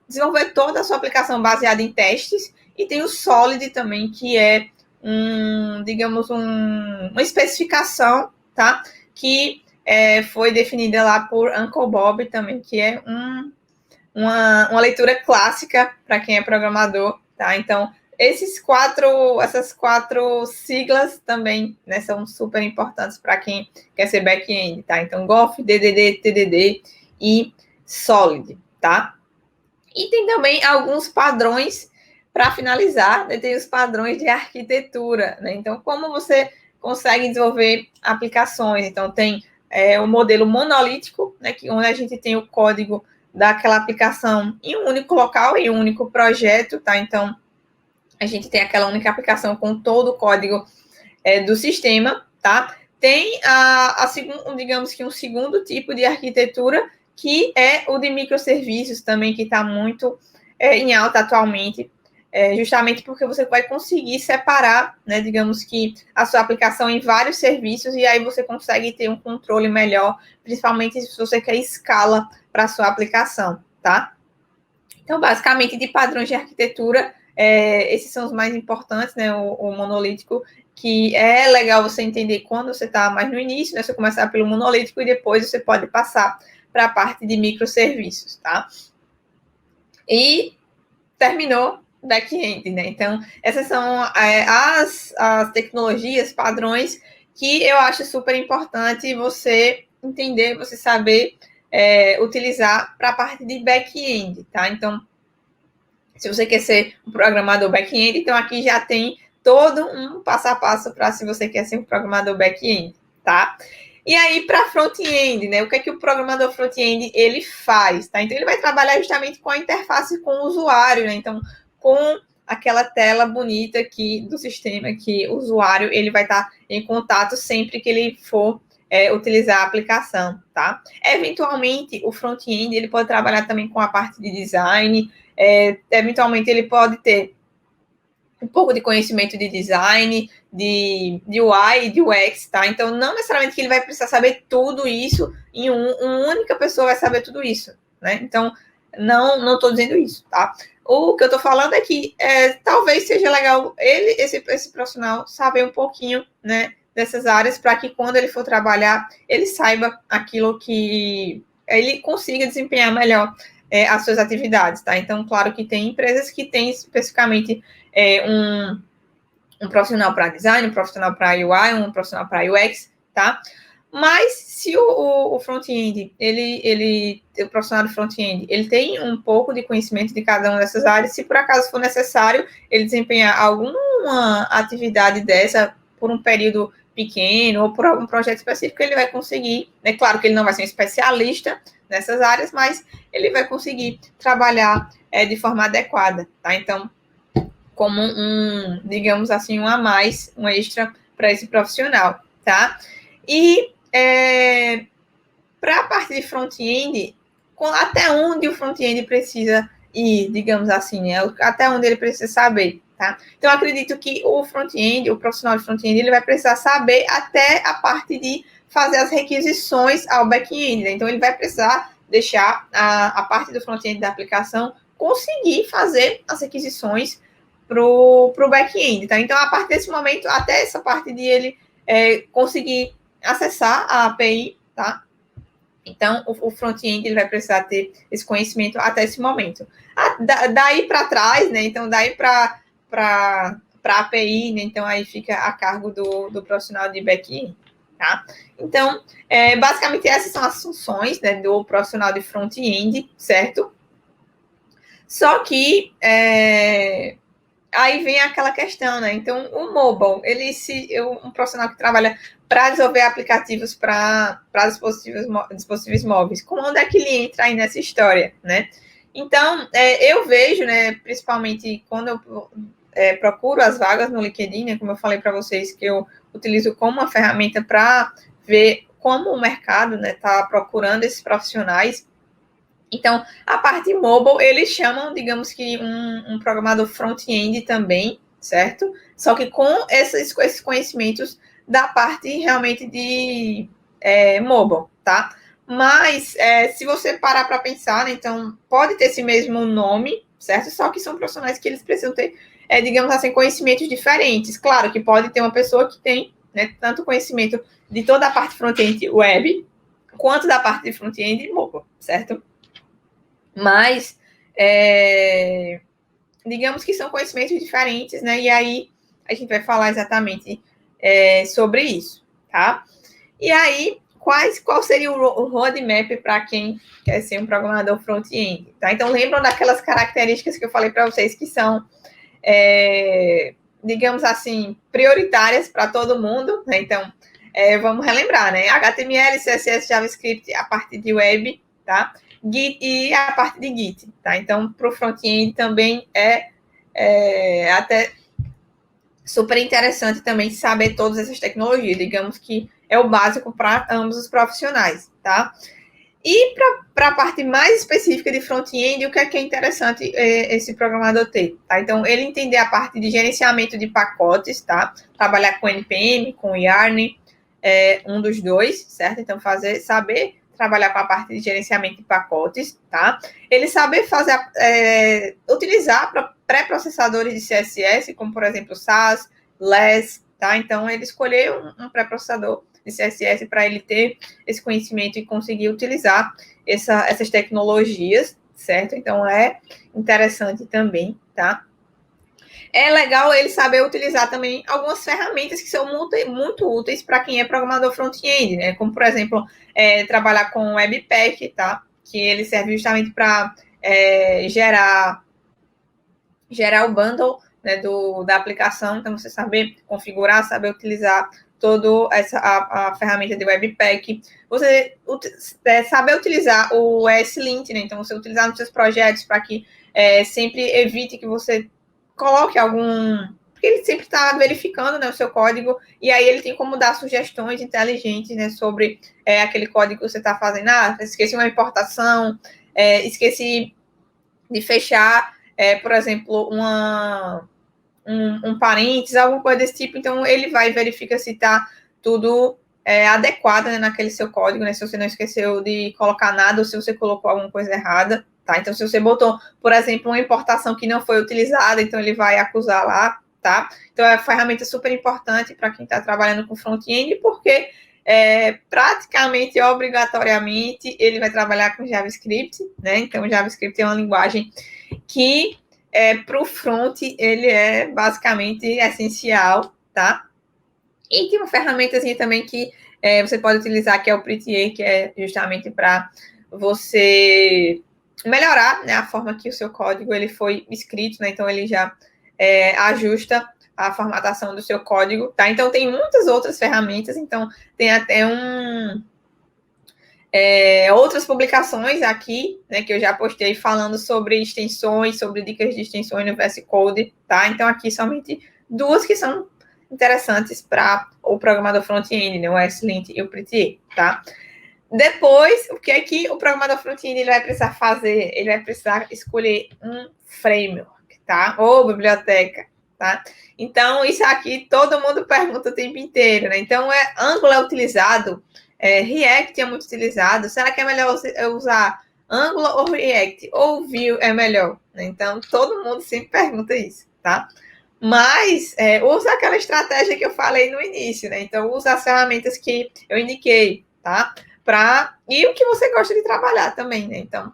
desenvolver toda a sua aplicação baseada em testes, e tem o Solid também, que é digamos, uma especificação, tá? Que foi definida lá por Uncle Bob também, que é uma leitura clássica para quem é programador, tá? Então, essas quatro siglas também, né, são super importantes para quem quer ser back-end, tá? Então, Golf, DDD, TDD e Solid, tá? E tem também alguns padrões para finalizar, né? Tem os padrões de arquitetura, né? Então, como você consegue desenvolver aplicações? Então, tem o modelo monolítico, né? Onde a gente tem o código daquela aplicação em um único local, em um único projeto, tá? Então, a gente tem aquela única aplicação com todo o código do sistema, tá? Tem digamos que um segundo tipo de arquitetura, que é o de microserviços também, que está muito em alta atualmente, justamente porque você vai conseguir separar, né, digamos que a sua aplicação em vários serviços, e aí você consegue ter um controle melhor, principalmente se você quer escala para a sua aplicação, tá? Então, basicamente, de padrões de arquitetura, esses são os mais importantes, né, o monolítico, que é legal você entender quando você está mais no início, né, você começar pelo monolítico e depois você pode passar para a parte de microserviços, tá? E terminou back-end, né? Então, essas são as tecnologias, padrões, que eu acho super importante você entender, você saber utilizar para a parte de back-end, tá? Então, se você quer ser um programador back-end, então aqui já tem todo um passo a passo para se você quer ser um programador back-end, tá? E aí, para front-end, né? O que é que o programador front-end ele faz, tá? Então, ele vai trabalhar justamente com a interface com o usuário, né? Então, com aquela tela bonita aqui do sistema, que o usuário ele vai estar em contato sempre que ele for utilizar a aplicação, tá? Eventualmente, o front-end ele pode trabalhar também com a parte de design, eventualmente ele pode ter um pouco de conhecimento de design, de UI e de UX, tá? Então, não necessariamente que ele vai precisar saber tudo isso e uma única pessoa vai saber tudo isso, né? Então, não estou dizendo isso, tá? O que eu estou falando é que talvez seja legal esse profissional saber um pouquinho, né, dessas áreas, para que quando ele for trabalhar, ele saiba aquilo que ele consiga desempenhar melhor as suas atividades, tá? Então, claro que tem empresas que têm especificamente um profissional para design, um profissional para UI, um profissional para UX, tá? Mas se o front-end, o profissional de front-end, ele tem um pouco de conhecimento de cada uma dessas áreas, se por acaso for necessário ele desempenhar alguma atividade dessa por um período pequeno ou por algum projeto específico, ele vai conseguir, é claro que ele não vai ser um especialista nessas áreas, mas ele vai conseguir trabalhar de forma adequada, tá? Então, como digamos assim, um a mais, um extra para esse profissional, tá? E para a parte de front-end, até onde o front-end precisa ir, digamos assim, né? Até onde ele precisa saber, tá? Então, acredito que o front-end, o profissional de front-end, ele vai precisar saber até a parte de fazer as requisições ao back-end, né? Então, ele vai precisar deixar a parte do front-end da aplicação conseguir fazer as requisições para o back-end, tá? Então, a partir desse momento, até essa parte de ele conseguir acessar a API, tá? Então, o front-end ele vai precisar ter esse conhecimento até esse momento. Daí para trás, né? Então, daí para a API, né? Então, aí fica a cargo do profissional de back-end, tá? Então, basicamente, essas são as funções, né, do profissional de front-end, certo? Só que aí vem aquela questão, né? Então, o mobile, um profissional que trabalha para desenvolver aplicativos para dispositivos móveis, onde é que ele entra aí nessa história, né? Então, eu vejo, né, principalmente quando eu procuro as vagas no LinkedIn, né, como eu falei para vocês, que eu utilizo como uma ferramenta para ver como o mercado está procurando esses profissionais. Então, a parte mobile, eles chamam, digamos que, um programador front-end também, certo? Só que com esses conhecimentos da parte realmente de mobile, tá? Mas, se você parar para pensar, né, então, pode ter esse mesmo nome, certo? Só que são profissionais que eles precisam ter, digamos assim, conhecimentos diferentes. Claro que pode ter uma pessoa que tem, né, tanto conhecimento de toda a parte front-end web, quanto da parte de front-end mobile, certo? Mas, digamos que são conhecimentos diferentes, né? E aí a gente vai falar exatamente sobre isso, tá? E aí, qual seria o roadmap para quem quer ser um programador front-end? Tá? Então, lembram daquelas características que eu falei para vocês que são, digamos assim, prioritárias para todo mundo, né? Então, vamos relembrar, né? HTML, CSS, JavaScript, a parte de web, tá? Git e a parte de Git, tá? Então, para o front-end também até super interessante também saber todas essas tecnologias. Digamos que é o básico para ambos os profissionais, tá? E para a parte mais específica de front-end, o que é interessante esse programador ter, tá? Então, ele entender a parte de gerenciamento de pacotes, tá? Trabalhar com NPM, com Yarn, um dos dois, certo? Então, saber trabalhar com a parte de gerenciamento de pacotes, tá? Ele saber utilizar pré-processadores de CSS, como, por exemplo, SAS, LESS, tá? Então, ele escolher um pré-processador de CSS para ele ter esse conhecimento e conseguir utilizar essas tecnologias, certo? Então, é interessante também, tá? É legal ele saber utilizar também algumas ferramentas que são muito úteis para quem é programador front-end, né? Como, por exemplo, trabalhar com Webpack, tá? Que ele serve justamente para gerar o bundle, né, da aplicação. Então, você saber configurar, saber utilizar toda a ferramenta de Webpack. Você saber utilizar o ESLint, né? Então, você utilizar nos seus projetos para que sempre evite que você coloque porque ele sempre está verificando, né, o seu código, e aí ele tem como dar sugestões inteligentes, né, sobre aquele código que você está fazendo. Esqueci uma importação, esqueci de fechar, por exemplo, um parênteses, alguma coisa desse tipo. Então, ele vai verificar se está tudo adequado, né, naquele seu código, né, se você não esqueceu de colocar nada ou se você colocou alguma coisa errada. Tá? Então, se você botou, por exemplo, uma importação que não foi utilizada, então ele vai acusar lá, tá? Então, é uma ferramenta super importante para quem está trabalhando com front-end, porque praticamente, obrigatoriamente, ele vai trabalhar com JavaScript, né? Então, o JavaScript é uma linguagem que, para o front, ele é basicamente essencial, tá? E tem uma ferramentazinha também que você pode utilizar, que é o Prettier, que é justamente para você melhorar, né, a forma que o seu código ele foi escrito, né? Então ele já ajusta a formatação do seu código, tá? Então tem muitas outras ferramentas, então tem até outras publicações aqui, né, que eu já postei falando sobre extensões, sobre dicas de extensões no VS Code, tá? Então aqui somente duas que são interessantes para o programador front-end, né, o ESLint e o Prettier, tá? Depois, o que é que o programador front-end ele vai precisar fazer? Ele vai precisar escolher um framework, tá? Ou biblioteca, tá? Então, isso aqui todo mundo pergunta o tempo inteiro, né? Então, Angular é utilizado, React é muito utilizado. Será que é melhor usar Angular ou React? Ou Vue é melhor? Então, todo mundo sempre pergunta isso, tá? Mas usa aquela estratégia que eu falei no início, né? Então, usa as ferramentas que eu indiquei, tá? E o que você gosta de trabalhar também, né? Então,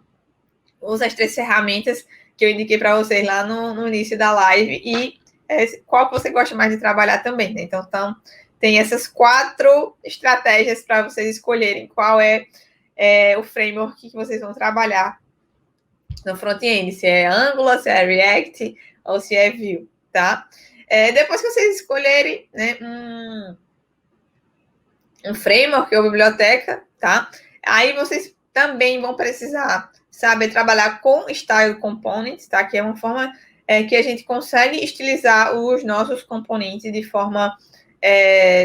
usa as 3 ferramentas que eu indiquei para vocês lá no início da live e qual que você gosta mais de trabalhar também, né? Então, tem essas 4 estratégias para vocês escolherem qual é o framework que vocês vão trabalhar no front-end, se é Angular, se é React ou se é Vue, tá? Depois que vocês escolherem, né, um framework ou biblioteca, tá? Aí vocês também vão precisar saber trabalhar com Style Components, tá? Que é uma forma que a gente consegue estilizar os nossos componentes de forma,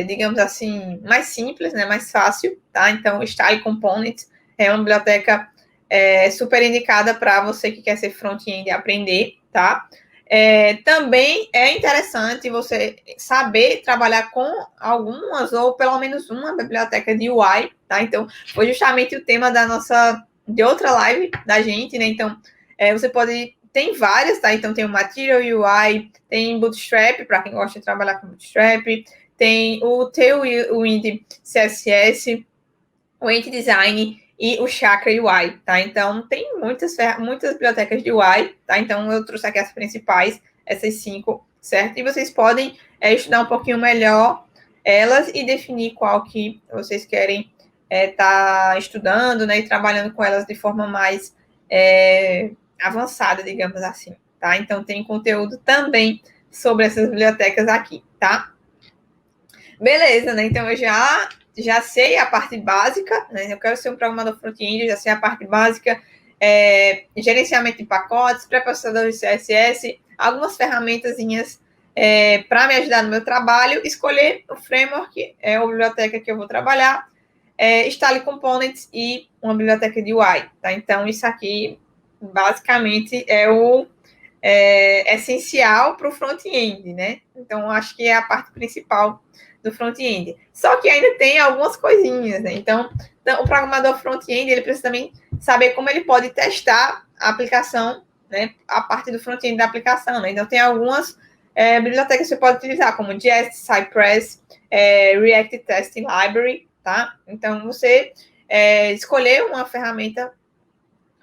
digamos assim, mais simples, né? Mais fácil, tá? Então, Style Components é uma biblioteca super indicada para você que quer ser front-end e aprender, tá? Também é interessante você saber trabalhar com algumas ou pelo menos uma biblioteca de UI, tá? Então, foi justamente o tema de outra live da gente, né? Então, você pode, tem várias, tá? Então, tem o Material UI, tem Bootstrap, para quem gosta de trabalhar com Bootstrap, tem o Tailwind CSS, o InDesign e o Chakra UI, tá? Então, tem muitas bibliotecas de UI, tá? Então, eu trouxe aqui as principais, essas 5, certo? E vocês podem estudar um pouquinho melhor elas e definir qual que vocês querem tá estudando, né? E trabalhando com elas de forma mais avançada, digamos assim, tá? Então, tem conteúdo também sobre essas bibliotecas aqui, tá? Beleza, né? Então, eu já sei a parte básica, né? Eu quero ser um programador front-end, já sei a parte básica, gerenciamento de pacotes, pré-processador de CSS, algumas ferramentazinhas para me ajudar no meu trabalho, escolher o framework, a biblioteca que eu vou trabalhar, Style Components e uma biblioteca de UI, tá? Então, isso aqui, basicamente, é o essencial para o front-end, né? Então, acho que é a parte principal do front-end. Só que ainda tem algumas coisinhas, né? Então, o programador front-end, ele precisa também saber como ele pode testar a aplicação, né? A parte do front-end da aplicação, né? Então, tem algumas bibliotecas que você pode utilizar, como Jest, Cypress, React Testing Library, tá? Então, você escolher uma ferramenta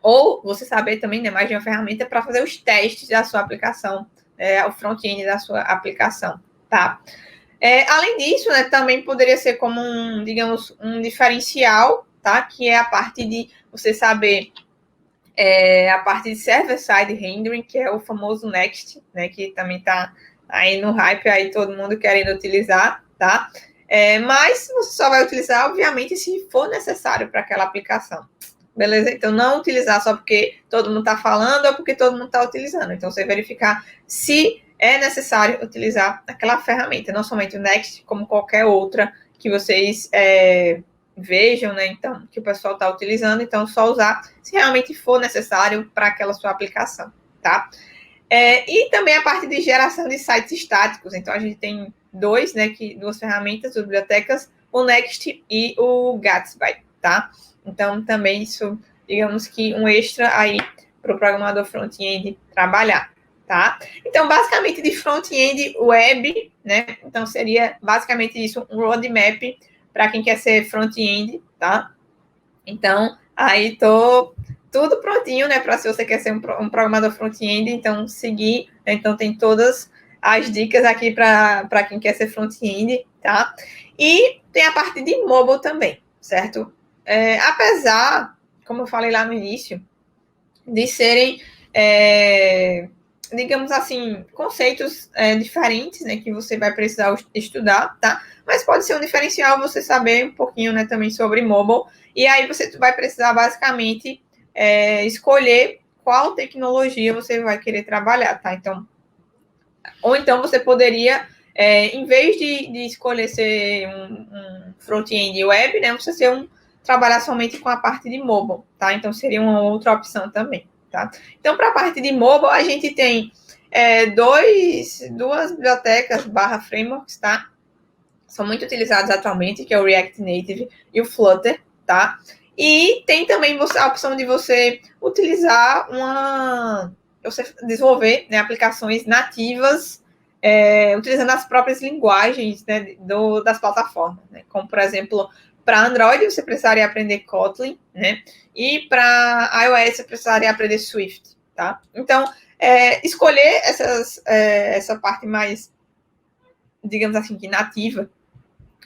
ou você saber também, né, mais de uma ferramenta para fazer os testes da sua aplicação, o front-end da sua aplicação, tá? Além disso, né, também poderia ser como digamos, um diferencial, tá? Que é a parte de você saber a parte de server-side rendering, que é o famoso Next, né? Que também está aí no hype, aí todo mundo querendo utilizar, tá? Mas você só vai utilizar, obviamente, se for necessário para aquela aplicação. Beleza? Então, não utilizar só porque todo mundo está falando ou porque todo mundo está utilizando. Então, você verificar se é necessário utilizar aquela ferramenta, não somente o Next, como qualquer outra que vocês vejam, né? Então, que o pessoal está utilizando. Então, só usar se realmente for necessário para aquela sua aplicação, tá? E também a parte de geração de sites estáticos. Então, a gente tem duas ferramentas, duas bibliotecas, o Next e o Gatsby, tá? Então, também isso, digamos que um extra aí para o programador front-end trabalhar, tá? Então, basicamente, de front-end web, né? Então, seria basicamente isso, um roadmap para quem quer ser front-end, tá? Então, aí tô tudo prontinho, né? Para se você quer ser um programador front-end, então seguir. Né? Então, tem todas as dicas aqui para quem quer ser front-end, tá? E tem a parte de mobile também, certo? Apesar, como eu falei lá no início, de serem, digamos assim, conceitos diferentes, né, que você vai precisar estudar, tá? Mas pode ser um diferencial você saber um pouquinho, né, também sobre mobile, e aí você vai precisar, basicamente, escolher qual tecnologia você vai querer trabalhar, tá? Então, ou então você poderia, em vez de escolher ser um front-end web, né, você ser trabalhar somente com a parte de mobile, tá? Então, seria uma outra opção também, tá? Então, para a parte de mobile, a gente tem duas bibliotecas / frameworks, tá? São muito utilizados atualmente, que é o React Native e o Flutter, tá? E tem também a opção de você utilizar você desenvolver, né, aplicações nativas, utilizando as próprias linguagens, né, das plataformas, né? Como, por exemplo, para Android, você precisaria aprender Kotlin, né? E para iOS, você precisaria aprender Swift, tá? Então, escolher essa parte mais, digamos assim, que nativa,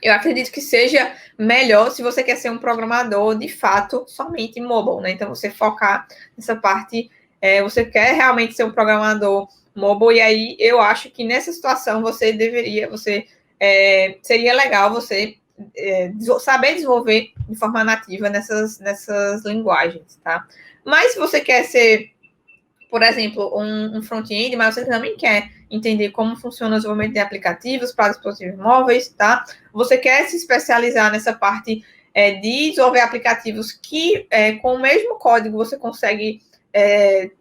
eu acredito que seja melhor se você quer ser um programador, de fato, somente mobile, né? Então, você focar nessa parte, você quer realmente ser um programador mobile, e aí eu acho que nessa situação seria legal você saber desenvolver de forma nativa nessas linguagens, tá? Mas se você quer ser, por exemplo, um front-end, mas você também quer entender como funciona o desenvolvimento de aplicativos para dispositivos móveis, tá? Você quer se especializar nessa parte de desenvolver aplicativos que, com o mesmo código, você consegue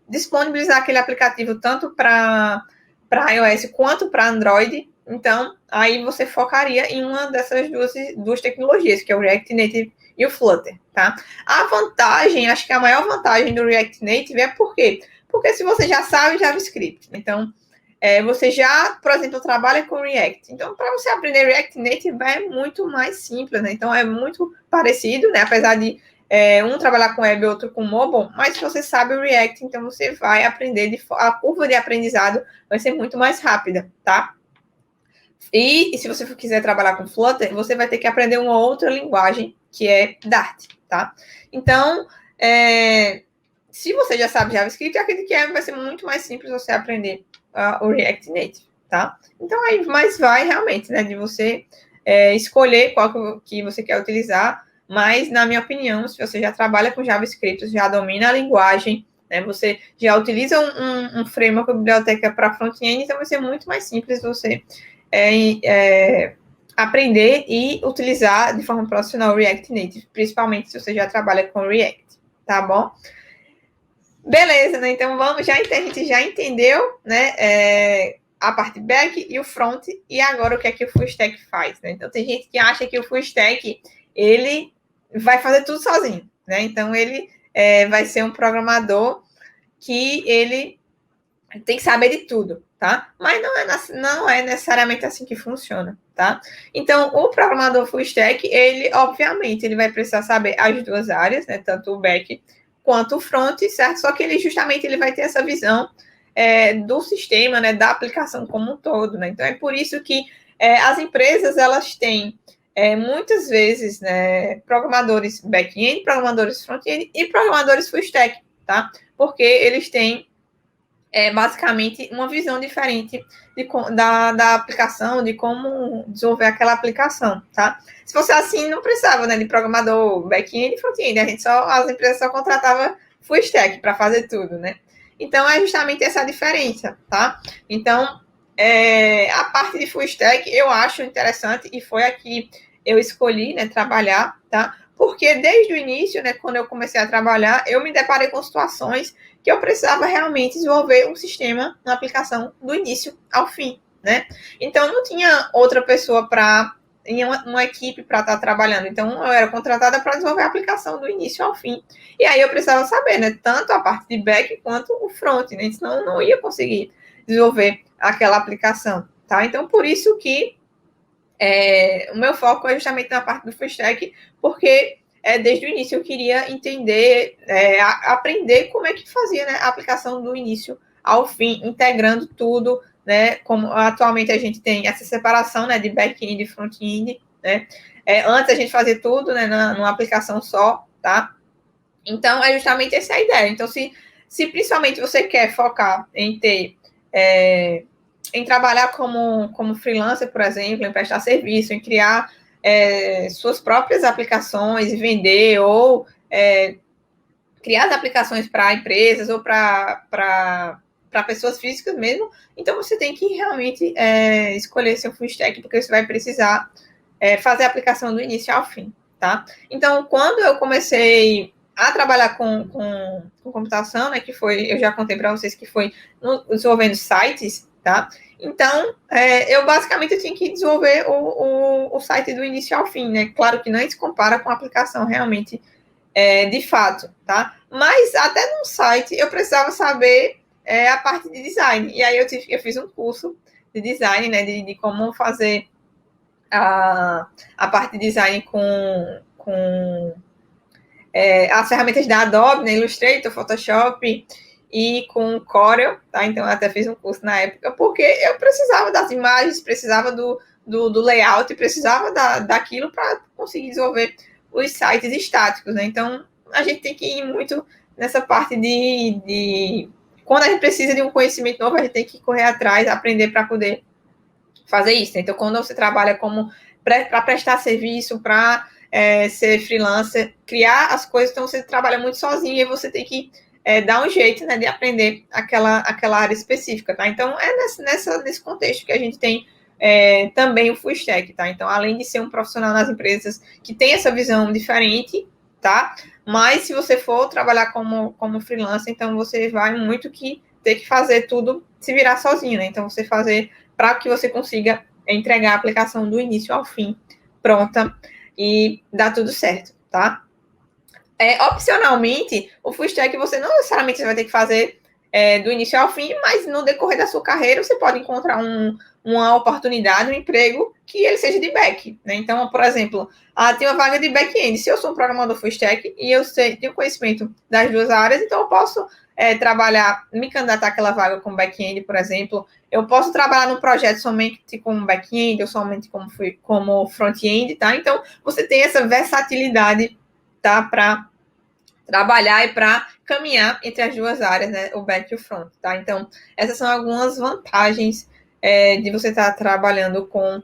disponibilizar aquele aplicativo tanto para iOS quanto para Android. Então, aí você focaria em uma dessas duas tecnologias, que é o React Native e o Flutter, tá? A vantagem, acho que a maior vantagem do React Native é por quê? Porque se você já sabe JavaScript, então você já, por exemplo, trabalha com React. Então, para você aprender React Native é muito mais simples, né? Então, é muito parecido, né? Apesar de um trabalhar com web e outro com mobile, mas se você sabe o React, então você vai aprender, a curva de aprendizado vai ser muito mais rápida, tá? E se você quiser trabalhar com Flutter, você vai ter que aprender uma outra linguagem, que é Dart, tá? Então, se você já sabe JavaScript, eu acredito que vai ser muito mais simples você aprender o React Native, tá? Então, aí, mas vai realmente, né, de você escolher qual que você quer utilizar, mas, na minha opinião, se você já trabalha com JavaScript, já domina a linguagem, né, você já utiliza um framework, uma biblioteca para front-end, então vai ser muito mais simples você aprender e utilizar de forma profissional o React Native, principalmente se você já trabalha com React, tá bom? Beleza, né? Então a gente já entendeu, né? A parte back e o front, e agora o que é que o full stack faz, né? Então tem gente que acha que o full stack ele vai fazer tudo sozinho, né? Então ele vai ser um programador que ele tem que saber de tudo, tá? Mas não é necessariamente assim que funciona, tá? Então, o programador full stack, obviamente, ele vai precisar saber as duas áreas, né? Tanto o back quanto o front, certo? Só que ele vai ter essa visão do sistema, né? Da aplicação como um todo, né? Então, é por isso que as empresas, elas têm muitas vezes, né, programadores back-end, programadores front-end e programadores full stack, tá? Porque eles têm basicamente uma visão diferente da aplicação, de como desenvolver aquela aplicação, tá? Se fosse assim, não precisava, né, de programador back-end e front-end, as empresas só contratavam full stack para fazer tudo, né? Então, é justamente essa diferença, tá? Então, a parte de full stack eu acho interessante e foi a que eu escolhi, né, trabalhar, tá? Porque desde o início, né, quando eu comecei a trabalhar, eu me deparei com situações que eu precisava realmente desenvolver um sistema, uma aplicação do início ao fim, né? Então, não tinha outra pessoa uma equipe para estar trabalhando. Então, eu era contratada para desenvolver a aplicação do início ao fim. E aí eu precisava saber, né? Tanto a parte de back quanto o front, né? Senão eu não ia conseguir desenvolver aquela aplicação, tá? Então, por isso que o meu foco é justamente na parte do full stack, porque desde o início eu queria entender, aprender como é que fazia, né, a aplicação do início ao fim, integrando tudo, né, como atualmente a gente tem essa separação, né, de back-end e front-end, né, antes a gente fazia tudo, né, numa aplicação só, tá? Então, é justamente essa a ideia. Então, se principalmente você quer focar em ter em trabalhar como freelancer, por exemplo, em prestar serviço, em criar suas próprias aplicações, vender ou criar as aplicações para empresas ou para pessoas físicas mesmo, então você tem que realmente escolher seu full stack, porque você vai precisar fazer a aplicação do início ao fim, tá? Então, quando eu comecei a trabalhar com computação, né, que foi, eu já contei para vocês que foi desenvolvendo sites, tá? Então, eu basicamente tinha que desenvolver o site do início ao fim, né? Claro que não se compara com a aplicação realmente de fato, tá? Mas até no site eu precisava saber a parte de design. E aí eu fiz um curso de design, né? De como fazer a parte de design com as ferramentas da Adobe, né? Illustrator, Photoshop e com Corel, tá? Então, eu até fiz um curso na época, porque eu precisava das imagens, precisava do layout, precisava daquilo para conseguir desenvolver os sites estáticos, né? Então, a gente tem que ir muito nessa parte de quando a gente precisa de um conhecimento novo, a gente tem que correr atrás, aprender para poder fazer isso. Então, quando você trabalha para prestar serviço, para ser freelancer, criar as coisas, então você trabalha muito sozinho e você tem que dar um jeito, né, de aprender aquela área específica, tá? Então, é nesse contexto que a gente tem também o full stack, tá? Então, além de ser um profissional nas empresas que tem essa visão diferente, tá? Mas se você for trabalhar como freelancer, então você vai muito que ter que fazer tudo, se virar sozinho, né? Então, você fazer para que você consiga entregar a aplicação do início ao fim, pronta, e dar tudo certo, tá? Opcionalmente, o full stack você não necessariamente vai ter que fazer do início ao fim, mas no decorrer da sua carreira você pode encontrar uma oportunidade, um emprego que ele seja de back, né? Então, por exemplo, tem uma vaga de back-end. Se eu sou um programador full stack e eu tenho conhecimento das duas áreas, então eu posso trabalhar, me candidatar àquela vaga como back-end, por exemplo. Eu posso trabalhar no projeto somente como back-end ou somente como front-end, tá? Então, você tem essa versatilidade, tá? Para trabalhar e para caminhar entre as duas áreas, né? O back e o front, tá? Então, essas são algumas vantagens de você estar trabalhando como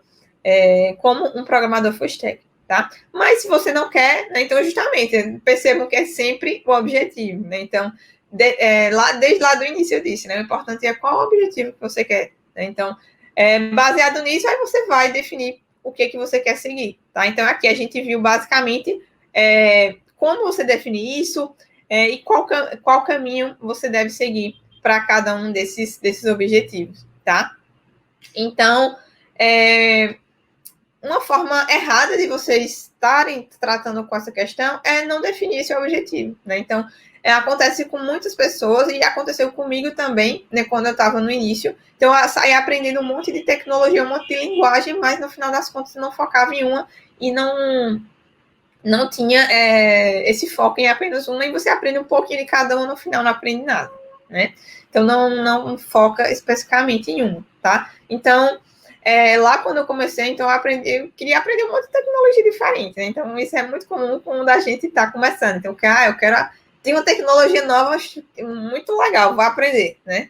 um programador full stack, tá? Mas se você não quer, né, então justamente, percebam que é sempre o objetivo, né? Então, desde lá do início eu disse, né? O importante é qual o objetivo que você quer, né? Então, baseado nisso, aí você vai definir o que você quer seguir, tá? Então, aqui a gente viu basicamente como você define isso e qual caminho você deve seguir para cada um desses objetivos, tá? Então, uma forma errada de vocês estarem tratando com essa questão é não definir esse objetivo, né? Então, acontece com muitas pessoas e aconteceu comigo também, né, quando eu estava no início. Então, eu saí aprendendo um monte de tecnologia, um monte de linguagem, mas no final das contas não focava em uma e não tinha esse foco em apenas uma, e você aprende um pouquinho de cada uma, no final não aprende nada, né? Então, não foca especificamente em uma, tá? Então, lá quando eu comecei, então eu queria aprender um monte de tecnologia diferente, né? Então, isso é muito comum quando a gente está começando. Então, tem uma tecnologia nova, muito legal, vou aprender, né?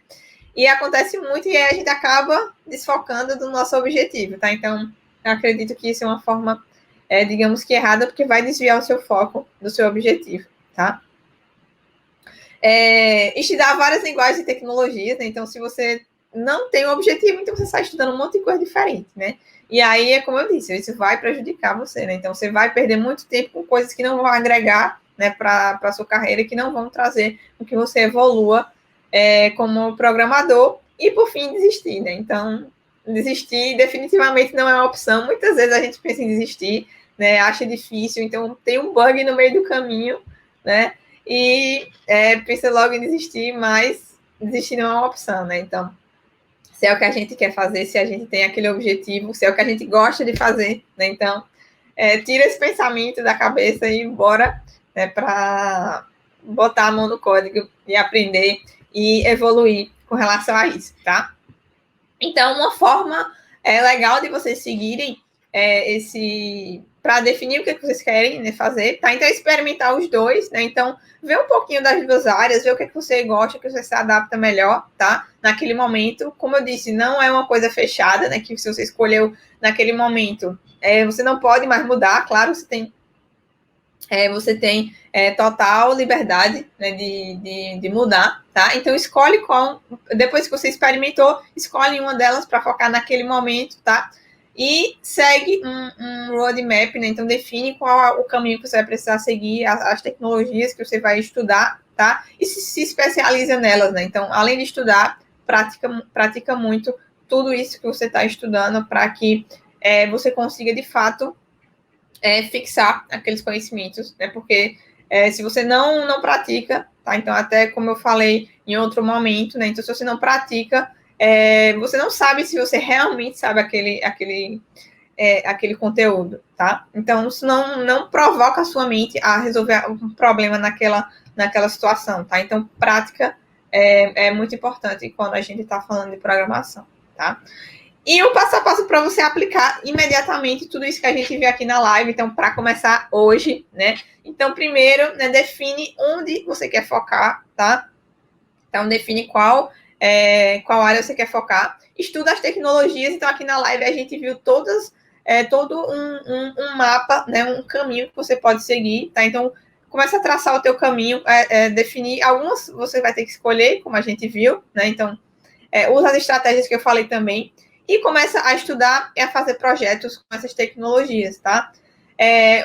E acontece muito, e aí a gente acaba desfocando do nosso objetivo, tá? Então, eu acredito que isso é uma forma digamos que errada, porque vai desviar o seu foco do seu objetivo, tá? Estudar várias linguagens e tecnologias, né? Então, se você não tem um objetivo, então você está estudando um monte de coisa diferente, né? E aí, é como eu disse, isso vai prejudicar você, né? Então, você vai perder muito tempo com coisas que não vão agregar, né, para a sua carreira, que não vão trazer com que você evolua como programador e, por fim, desistir, né? Então, desistir definitivamente não é uma opção. Muitas vezes a gente pensa em desistir, né? Acha difícil, então tem um bug no meio do caminho, né? E pensa logo em desistir, mas desistir não é uma opção, né? Então, se é o que a gente quer fazer, se a gente tem aquele objetivo, se é o que a gente gosta de fazer, né? Então, tira esse pensamento da cabeça e bora, né, para botar a mão no código e aprender e evoluir com relação a isso, tá? Então, uma forma legal de vocês seguirem para definir o que vocês querem, né, fazer, tá? Então, experimentar os dois, né? Então, ver um pouquinho das duas áreas, ver o que você gosta, que você se adapta melhor, tá? Naquele momento, como eu disse, não é uma coisa fechada, né? Que se você escolheu naquele momento, você não pode mais mudar, claro, você tem total liberdade, né, de mudar, tá? Então, escolhe depois que você experimentou, escolhe uma delas para focar naquele momento, tá? E segue um roadmap, né? Então, define qual o caminho que você vai precisar seguir, as tecnologias que você vai estudar, tá? E se especializa nelas, né? Então, além de estudar, pratica muito tudo isso que você está estudando para que você consiga, de fato, fixar aqueles conhecimentos, né? Porque se você não pratica, tá? Então, até como eu falei em outro momento, né? Então, se você não pratica, você não sabe se você realmente sabe aquele conteúdo, tá? Então, isso não provoca a sua mente a resolver um problema naquela situação, tá? Então, prática é muito importante quando a gente está falando de programação, tá? E um passo a passo para você aplicar imediatamente tudo isso que a gente viu aqui na live. Então, para começar hoje, né? Então, primeiro, né, define onde você quer focar, tá? Então, define qual área você quer focar. Estuda as tecnologias. Então, aqui na live a gente viu todo um mapa, né, um caminho que você pode seguir, tá? Então, começa a traçar o teu caminho, definir. Algumas você vai ter que escolher, como a gente viu, né? Então, usa as estratégias que eu falei também e começa a estudar e a fazer projetos com essas tecnologias, tá?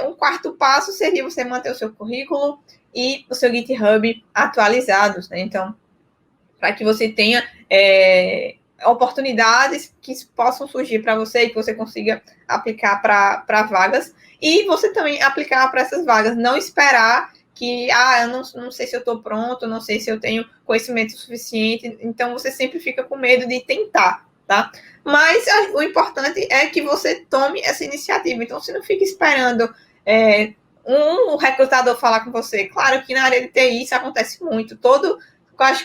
Um quarto passo seria você manter o seu currículo e o seu GitHub atualizados, né? Então, para que você tenha oportunidades que possam surgir para você e que você consiga aplicar para vagas e você também aplicar para essas vagas, não esperar que, eu não sei se eu estou pronto, não sei se eu tenho conhecimento suficiente, então você sempre fica com medo de tentar, tá? Mas o importante é que você tome essa iniciativa, então você não fica esperando um recrutador falar com você. Claro que na área de TI isso acontece muito,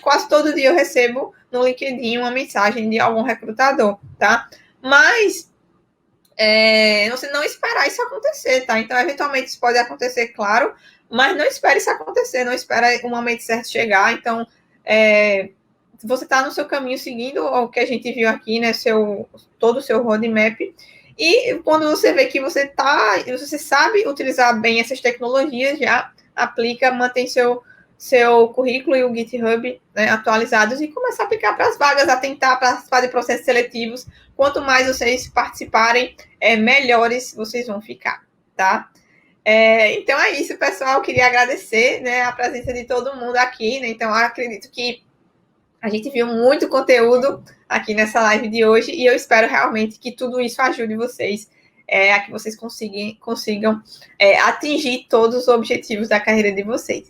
quase todo dia eu recebo no LinkedIn uma mensagem de algum recrutador, tá? Mas você não esperar isso acontecer, tá? Então, eventualmente isso pode acontecer, claro, mas não espere isso acontecer, não espere o momento certo chegar. Então, você está no seu caminho seguindo o que a gente viu aqui, né? Todo o seu roadmap. E quando você vê que você sabe utilizar bem essas tecnologias, já aplica, mantém seu currículo e o GitHub, né, atualizados e começar a aplicar para as vagas, a tentar participar de processos seletivos. Quanto mais vocês participarem, melhores vocês vão ficar, tá? Então é isso, pessoal. Eu queria agradecer, né, a presença de todo mundo aqui, né? Então, eu acredito que a gente viu muito conteúdo aqui nessa live de hoje e eu espero realmente que tudo isso ajude vocês a que vocês consigam atingir todos os objetivos da carreira de vocês.